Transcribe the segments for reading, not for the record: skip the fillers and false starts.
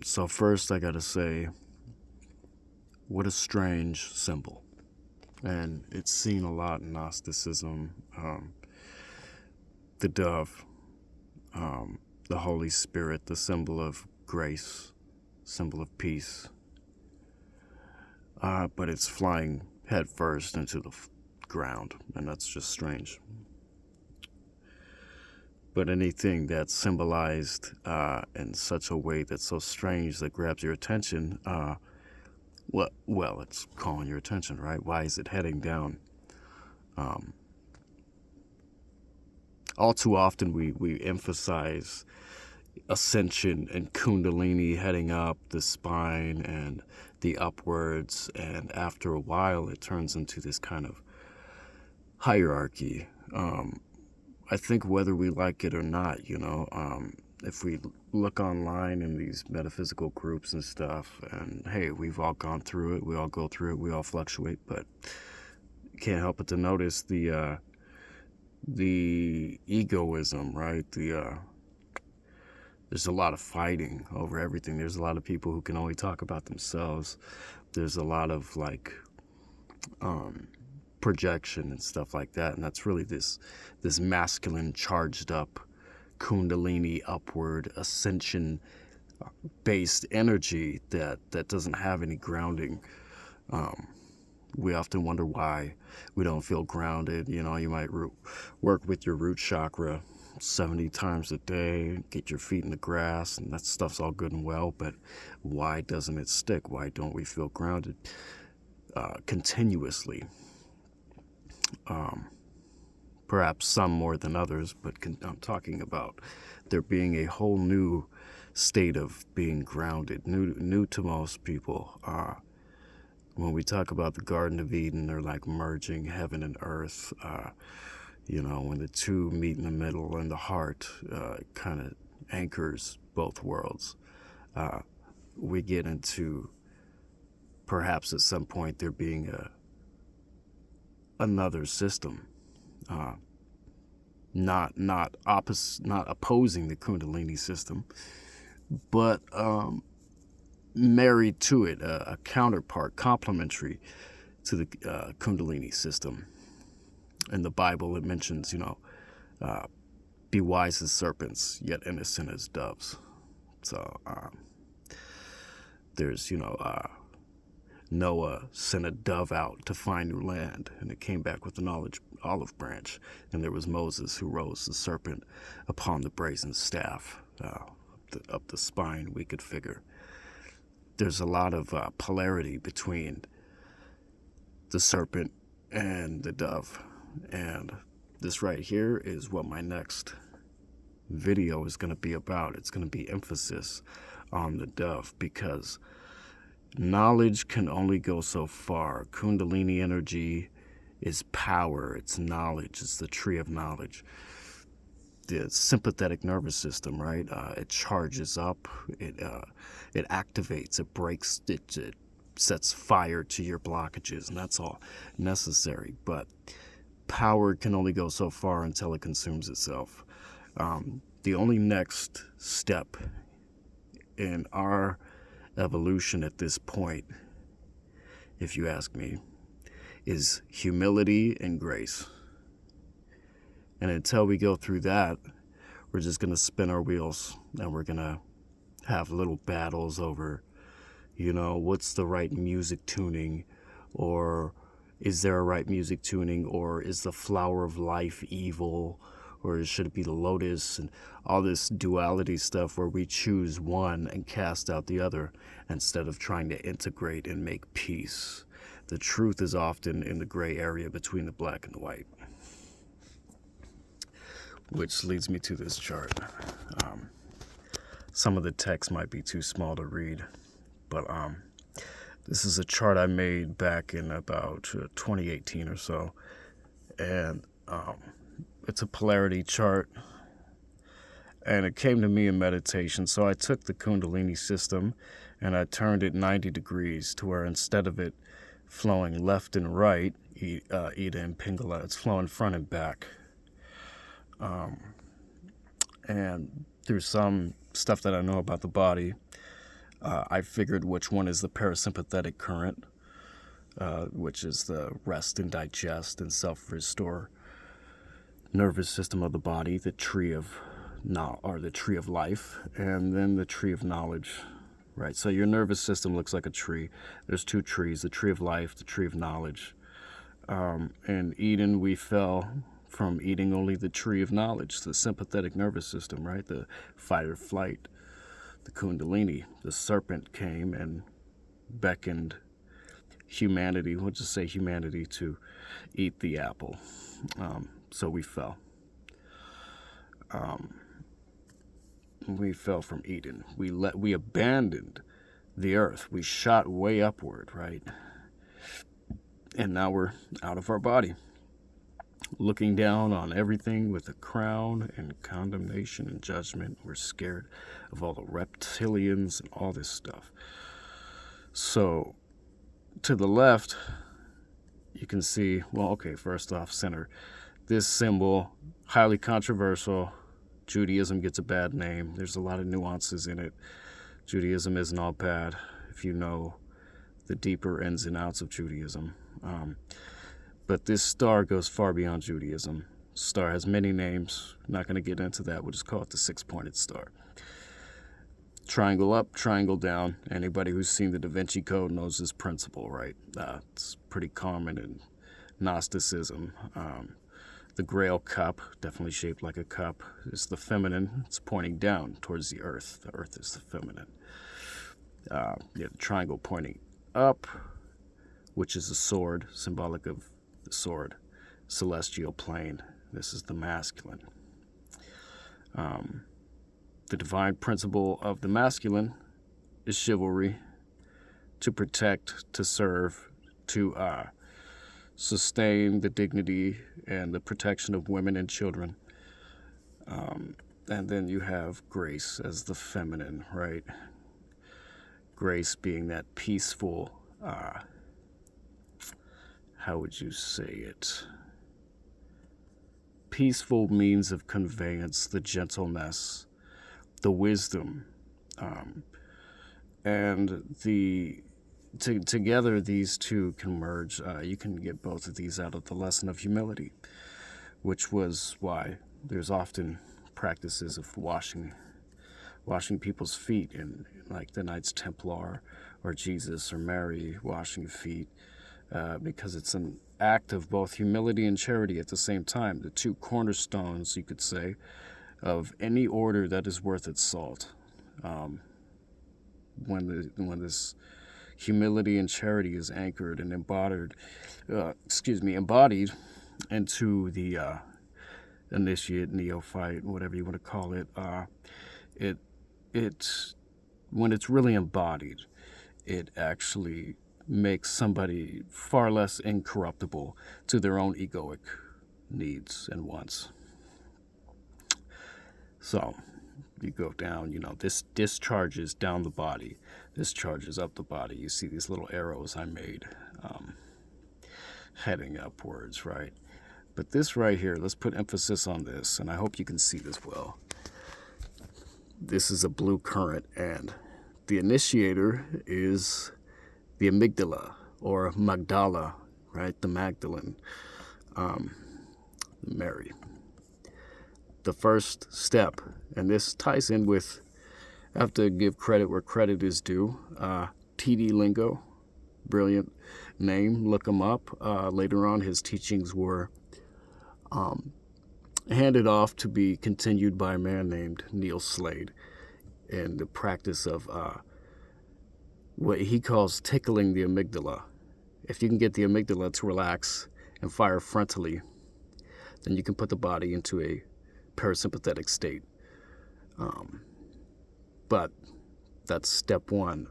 So first I gotta say, what a strange symbol. And it's seen a lot in Gnosticism. The dove, the Holy Spirit, the symbol of grace, symbol of peace. But it's flying head first into the ground, and that's just strange. But anything that's symbolized in such a way that's so strange that grabs your attention, well, it's calling your attention, right? Why is it heading down? All too often we emphasize Ascension and Kundalini heading up the spine and the upwards, and after a while it turns into this kind of hierarchy. I think whether we like it or not, if we look online in these metaphysical groups and stuff, and hey, we've all gone through it, we all go through it, we all fluctuate, but can't help but to notice the egoism, right? There's a lot of fighting over everything. There's a lot of people who can only talk about themselves. There's a lot of projection and stuff like that, and that's really this masculine, charged up, Kundalini, upward, ascension based energy that doesn't have any grounding. We often wonder why we don't feel grounded. You might work with your root chakra 70 times a day, get your feet in the grass, and that stuff's all good and well, but why doesn't it stick? Why don't we feel grounded continuously? Perhaps some more than others, but I'm talking about there being a whole new state of being grounded, new to most people. When we talk about the Garden of Eden, they're like merging heaven and earth. When the two meet in the middle and the heart kind of anchors both worlds. We get into perhaps at some point there being another system, not opposing the Kundalini system, but married to it, a counterpart, complementary to the Kundalini system. In the Bible, it mentions, be wise as serpents, yet innocent as doves. So there's, Noah sent a dove out to find new land, and it came back with an olive branch. And there was Moses who rose the serpent upon the brazen staff, up the spine, we could figure. There's a lot of polarity between the serpent and the dove. And this right here is what my next video is going to be about. It's going to be emphasis on the dove, because knowledge can only go so far. Kundalini energy is power, it's knowledge, it's the tree of knowledge. The sympathetic nervous system, right? It charges up, it activates, it breaks, it sets fire to your blockages, and that's all necessary. But power can only go so far until it consumes itself. The only next step in our evolution at this point, if you ask me, is humility and grace. And until we go through that, we're just going to spin our wheels, and we're going to have little battles over, what's the right music tuning, or is there a right music tuning, or is the flower of life evil, or should it be the lotus, and all this duality stuff where we choose one and cast out the other instead of trying to integrate and make peace. The truth is often in the gray area between the black and the white. Which leads me to this chart. Some of the text might be too small to read, but this is a chart I made back in about 2018 or so, and it's a polarity chart, and it came to me in meditation. So I took the Kundalini system and I turned it 90 degrees to where instead of it flowing left and right, Ida and Pingala, it's flowing front and back. And through some stuff that I know about the body, I figured which one is the parasympathetic current, which is the rest and digest and self-restore nervous system of the body, the tree of the tree of life, and then the tree of knowledge. Right, so your nervous system looks like a tree. There's two trees, the tree of life, the tree of knowledge. In Eden, we fell from eating only the tree of knowledge, the sympathetic nervous system, right? The fight or flight, the Kundalini. The serpent came and beckoned humanity, we'll just say humanity, to eat the apple. So we fell. We fell from Eden. We abandoned the earth. We shot way upward, right? And now we're out of our body, looking down on everything with a crown and condemnation and judgment. We're scared of all the reptilians and all this stuff. So to the left, you can see, well, okay, first off, center. This symbol, highly controversial. Judaism gets a bad name. There's a lot of nuances in it. Judaism isn't all bad if you know the deeper ins and outs of Judaism. But this star goes far beyond Judaism. Star has many names. I'm not going to get into that. We'll just call it the six-pointed star. Triangle up, triangle down. Anybody who's seen the Da Vinci Code knows this principle, right? It's pretty common in Gnosticism. The Grail cup, definitely shaped like a cup, is the feminine. It's pointing down towards the earth. The earth is the feminine. The triangle pointing up, which is a sword, symbolic of the sword, celestial plane. This is the masculine. The divine principle of the masculine is chivalry, to protect, to serve, to sustain the dignity and the protection of women and children. And then you have grace as the feminine, right? Grace being that peaceful, how would you say it? Peaceful means of conveyance, the gentleness, the wisdom, and together these two can merge. You can get both of these out of the lesson of humility, which was why there's often practices of washing people's feet in like the Knights Templar or Jesus or Mary washing feet, because it's an act of both humility and charity at the same time, the two cornerstones, you could say, of any order that is worth its salt. When this humility and charity is anchored and embodied into the initiate, neophyte, whatever you want to call it, when it's really embodied, it actually makes somebody far less incorruptible to their own egoic needs and wants. So you go down, this discharges down the body, this charges up the body. You see these little arrows I made heading upwards, right? But this right here, let's put emphasis on this, and I hope you can see this well. This is a blue current, and the initiator is the amygdala, or Magdala, right? The Magdalene, Mary. The first step, and this ties in with, I have to give credit where credit is due, TD Lingo, brilliant name, look him up. Later on, his teachings were handed off to be continued by a man named Neil Slade in the practice of what he calls tickling the amygdala. If you can get the amygdala to relax and fire frontally, then you can put the body into a parasympathetic state. But that's step one.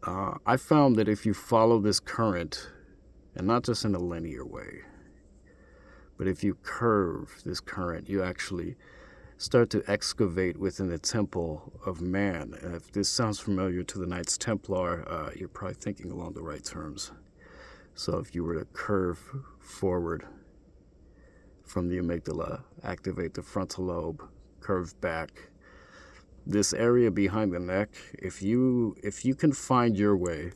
I found that if you follow this current, and not just in a linear way, but if you curve this current, you actually start to excavate within the temple of man. And if this sounds familiar to the Knights Templar, you're probably thinking along the right terms. So if you were to curve forward from the amygdala, activate the frontal lobe, curve back, this area behind the neck, if you can find your way,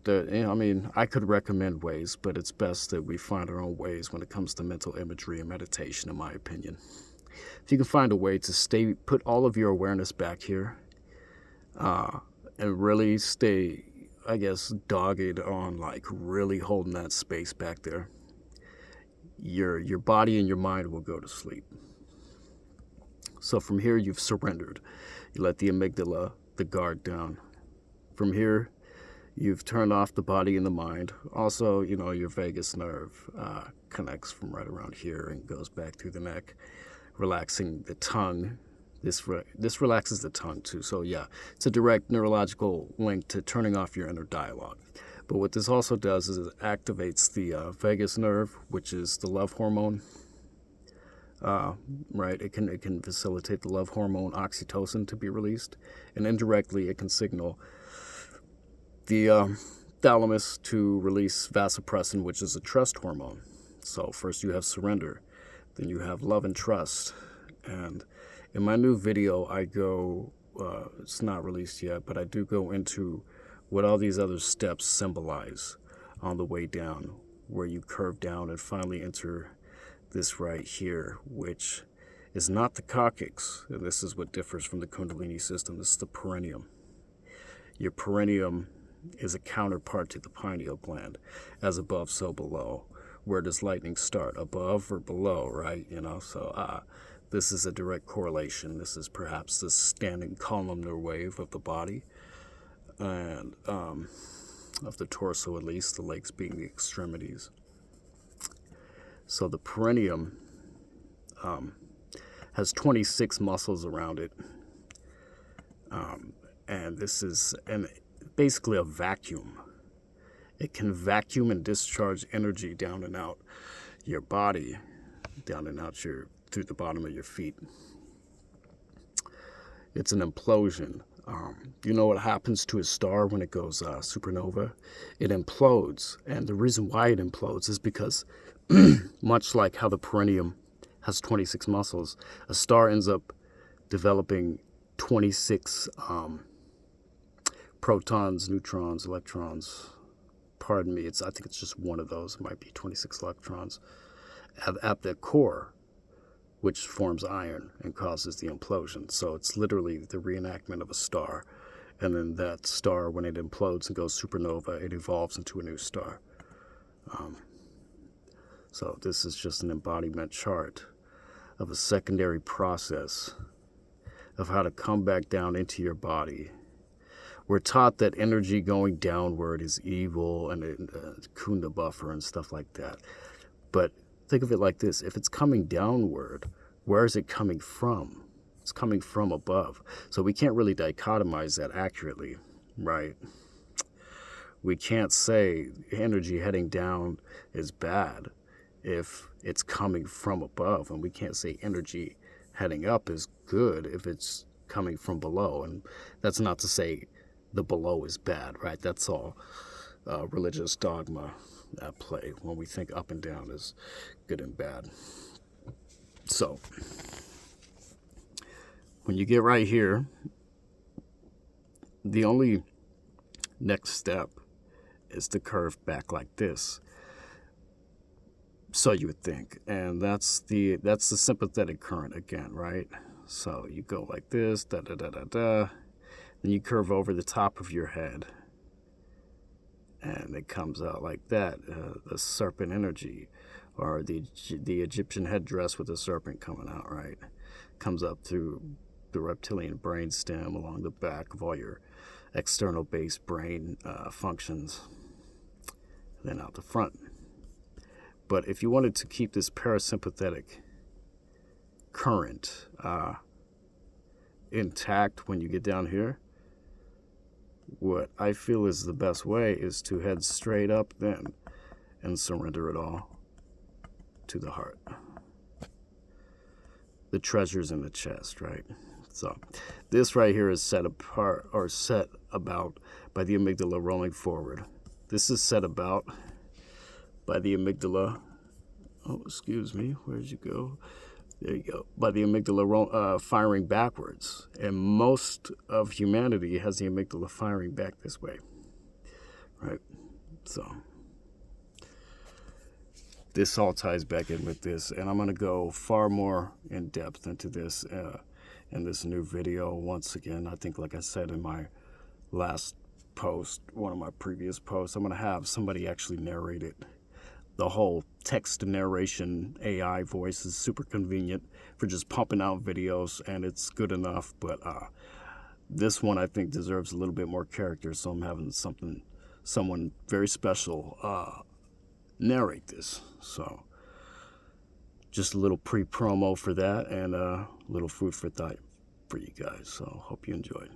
I could recommend ways, but it's best that we find our own ways when it comes to mental imagery and meditation, in my opinion. If you can find a way to put all of your awareness back here, and really stay, I guess, dogged on like really holding that space back there, your body and your mind will go to sleep. So from here, you've surrendered. You let the amygdala, the guard, down. From here, you've turned off the body and the mind. Also, your vagus nerve connects from right around here and goes back through the neck, relaxing the tongue. This relaxes the tongue too. So yeah, it's a direct neurological link to turning off your inner dialogue. But what this also does is it activates the vagus nerve, which is the love hormone. Right, it can facilitate the love hormone oxytocin to be released, and indirectly it can signal the thalamus to release vasopressin, which is a trust hormone. So first you have surrender, then you have love and trust. And in my new video, I go, it's not released yet, but I do go into what all these other steps symbolize on the way down, where you curve down and finally enter this right here, which is not the coccyx. And this is what differs from the Kundalini system. This is the perineum. Your perineum is a counterpart to the pineal gland. As above, so below. Where does lightning start? Above or below, right? So this is a direct correlation. This is perhaps the standing columnar wave of the body, and of the torso at least, the legs being the extremities. So the perineum has 26 muscles around it, and this is basically a vacuum. It can vacuum and discharge energy down and out your body, down and out through the bottom of your feet. It's an implosion. You know what happens to a star when it goes supernova? It implodes, and the reason why it implodes is because much like how the perineum has 26 muscles, a star ends up developing 26 protons, neutrons, electrons. Pardon me, I think it's just one of those. It might be 26 electrons at the core, which forms iron and causes the implosion. So it's literally the reenactment of a star. And then that star, when it implodes and goes supernova, it evolves into a new star. So this is just an embodiment chart of a secondary process of how to come back down into your body. We're taught that energy going downward is evil and Kunda buffer and stuff like that. But think of it like this. If it's coming downward, where is it coming from? It's coming from above. So we can't really dichotomize that accurately, right? We can't say energy heading down is bad if it's coming from above, and we can't say energy heading up is good if it's coming from below. And that's not to say the below is bad, right? That's all religious dogma at play when we think up and down is good and bad. So when you get right here, the only next step is to curve back like this. So you would think, and that's the sympathetic current again, right? So you go like this, da da da da da, then you curve over the top of your head, and it comes out like that. The serpent energy, or the Egyptian headdress with the serpent coming out, right? Comes up through the reptilian brainstem along the back of all your external base brain functions, then out the front. But if you wanted to keep this parasympathetic current intact when you get down here, what I feel is the best way is to head straight up then and surrender it all to the heart. The treasure's in the chest, right? So this right here is set apart, or set about by the amygdala rolling forward. This is set about by the amygdala. Oh, excuse me, where'd you go? There you go. By the amygdala firing backwards. And most of humanity has the amygdala firing back this way. Right? So this all ties back in with this. And I'm going to go far more in depth into this in this new video. Once again, I think, like I said in my last post, one of my previous posts, I'm going to have somebody actually narrate it. The whole text narration AI voice is super convenient for just pumping out videos, and it's good enough. But this one I think deserves a little bit more character, so I'm having someone very special narrate this. So just a little pre-promo for that, and a little food for thought for you guys. So hope you enjoyed.